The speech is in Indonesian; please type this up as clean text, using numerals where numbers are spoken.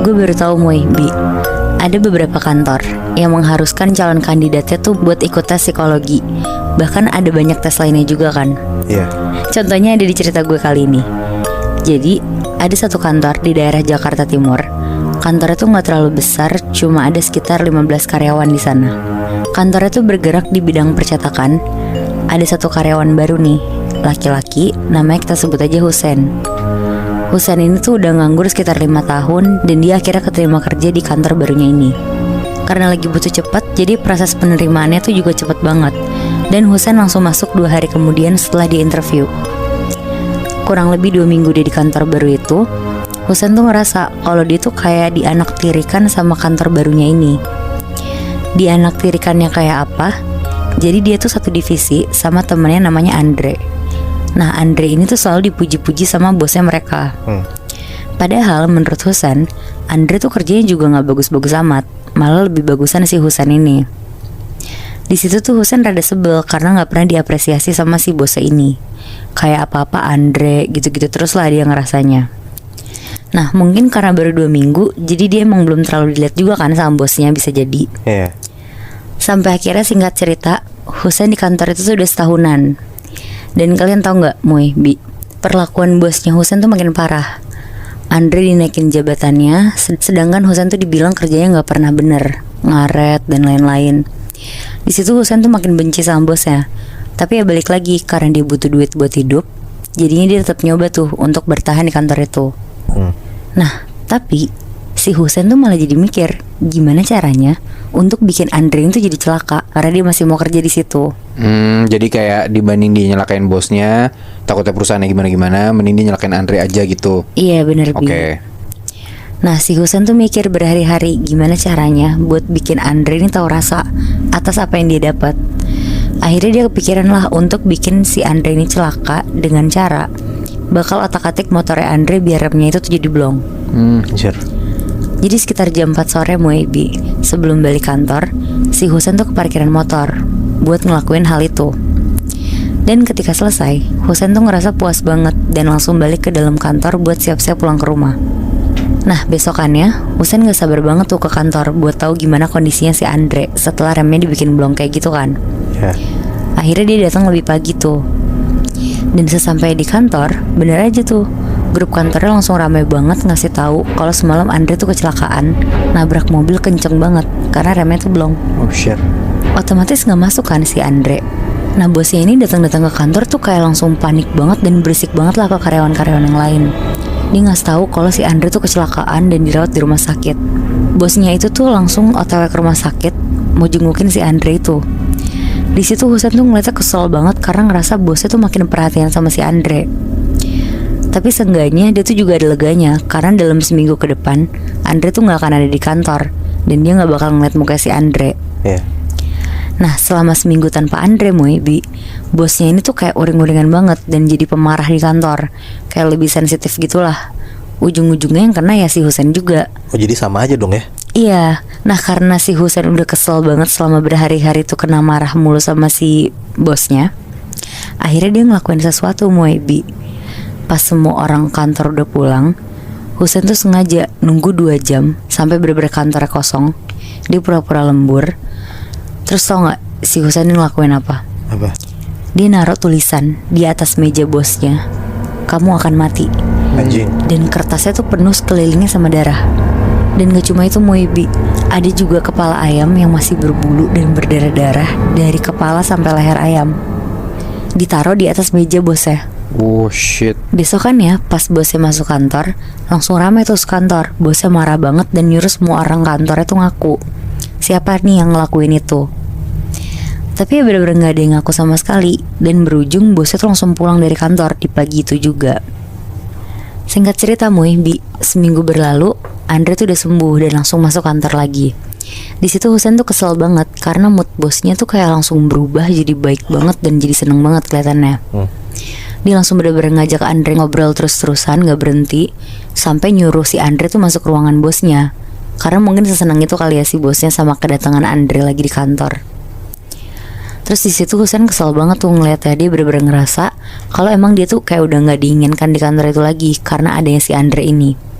Gue baru tahu Bi, ada beberapa kantor yang mengharuskan calon kandidatnya tuh buat ikut tes psikologi. Bahkan ada banyak tes lainnya juga kan. Iya. Contohnya ada di cerita gue kali ini. Jadi ada satu kantor di daerah Jakarta Timur. Kantornya tuh gak terlalu besar, cuma ada sekitar 15 karyawan di sana. Kantornya tuh bergerak di bidang percetakan. Ada satu karyawan baru nih, laki-laki, namanya kita sebut aja Husen. Husen ini tuh udah nganggur sekitar 5 tahun dan dia akhirnya keterima kerja di kantor barunya ini. Karena lagi butuh cepat, jadi proses penerimaannya tuh juga cepet banget. Dan Husen langsung masuk 2 hari kemudian setelah di interview. Kurang lebih 2 minggu dia di kantor baru itu, Husen tuh ngerasa kalau dia tuh kayak dianaktirikan sama kantor barunya ini. Dianaktirikannya kayak apa? Jadi dia tuh satu divisi sama temennya namanya Andre. Nah Andre ini tuh selalu dipuji-puji sama bosnya mereka. Padahal menurut Husen, Andre tuh kerjanya juga gak bagus-bagus amat. Malah lebih bagusan si Husen ini. Di situ tuh Husen rada sebel karena gak pernah diapresiasi sama si bosnya ini. Kayak apa-apa Andre gitu-gitu terus lah dia ngerasanya. Nah mungkin karena baru 2 minggu, jadi dia emang belum terlalu dilihat juga kan sama bosnya, bisa jadi. Iya. Sampai akhirnya singkat cerita, Husen di kantor itu tuh udah setahunan. Dan kalian tahu nggak, Bi, perlakuan bosnya Husen tuh makin parah. Andre dinaikin jabatannya, sedangkan Husen tuh dibilang kerjanya nggak pernah bener, ngaret dan lain-lain. Di situ Husen tuh makin benci sama bosnya. Tapi ya balik lagi, karena dia butuh duit buat hidup, jadinya dia tetap nyoba tuh untuk bertahan di kantor itu. Nah, tapi si Husen tuh malah jadi mikir gimana caranya untuk bikin Andre itu jadi celaka karena dia masih mau kerja di situ. Jadi kayak dibanding dia nyelakain bosnya, takutnya perusahaannya gimana-gimana, mending dia nyelakain Andre aja gitu. Iya bener Bi. Oke. Nah si Husen tuh mikir berhari-hari gimana caranya buat bikin Andre ini tahu rasa atas apa yang dia dapat. Akhirnya dia kepikiran lah untuk bikin si Andre ini celaka dengan cara bakal otak-atik motornya Andre biar remnya itu tuh jadi blong. Sure. Jadi sekitar jam 4 sore Bi, sebelum balik kantor, si Husen tuh ke parkiran motor buat ngelakuin hal itu. Dan ketika selesai, Husen tuh ngerasa puas banget dan langsung balik ke dalam kantor buat siap-siap pulang ke rumah. Nah besokannya, Husen gak sabar banget tuh ke kantor buat tahu gimana kondisinya si Andre setelah remnya dibikin blong kayak gitu kan. Yeah. Akhirnya dia datang lebih pagi tuh. Dan sesampai di kantor, bener aja tuh, grup kantornya langsung ramai banget ngasih tahu kalau semalam Andre tuh kecelakaan, nabrak mobil kenceng banget karena remnya tuh blong. Oh shit. Otomatis nggak masuk kan si Andre. Nah bosnya ini datang-datang ke kantor tuh kayak langsung panik banget dan berisik banget lah ke karyawan-karyawan yang lain. Dia ngasih tahu kalau si Andre tuh kecelakaan dan dirawat di rumah sakit. Bosnya itu tuh langsung OTW ke rumah sakit mau jengukin si Andre itu. Di situ Husen tuh ngeliatnya kesel banget karena ngerasa bosnya tuh makin perhatian sama si Andre. Tapi seenggaknya dia tuh juga ada leganya karena dalam seminggu ke depan Andre tuh gak akan ada di kantor dan dia gak bakal ngeliat muka si Andre. Yeah. Nah selama seminggu tanpa Andre Bi, bosnya ini tuh kayak uring-uringan banget dan jadi pemarah di kantor. Kayak lebih sensitif gitulah. Ujung-ujungnya yang kena ya si Husen juga. Oh jadi sama aja dong ya? Iya, nah karena si Husen udah kesel banget selama berhari-hari tuh kena marah mulu sama si bosnya, akhirnya dia ngelakuin sesuatu Bi. Pas semua orang kantor udah pulang, Husen tuh sengaja nunggu 2 jam sampai bener-bener kantornya kosong. Dia pura-pura lembur. Terus tau gak si Husen ini ngelakuin apa? Apa? Dia naruh tulisan di atas meja bosnya, "Kamu akan mati." Anjing. Dan kertasnya tuh penuh sekelilingnya sama darah. Dan gak cuma itu Bi, ada juga kepala ayam yang masih berbulu dan berdarah-darah dari kepala sampai leher ayam. Ditaruh di atas meja bosnya. Oh shit. Besokannya pas bosnya masuk kantor, langsung ramai tuh kantor. Bosnya marah banget dan nyuruh semua orang kantornya tuh ngaku siapa nih yang ngelakuin itu. Tapi ya bener-bener gak ada yang ngaku sama sekali. Dan berujung bosnya tuh langsung pulang dari kantor di pagi itu juga. Singkat cerita Bi, seminggu berlalu Andre tuh udah sembuh dan langsung masuk kantor lagi. Di situ Husen tuh kesel banget karena mood bosnya tuh kayak langsung berubah jadi baik banget dan jadi seneng banget kelihatannya. Dia langsung bener-bener ngajak Andre ngobrol terus-terusan gak berhenti, sampai nyuruh si Andre tuh masuk ruangan bosnya. Karena mungkin sesenang itu kali ya si bosnya sama kedatangan Andre lagi di kantor. Terus di situ Husen kesel banget tuh ngeliatnya. Dia bener-bener ngerasa kalau emang dia tuh kayak udah gak diinginkan di kantor itu lagi karena adanya si Andre ini.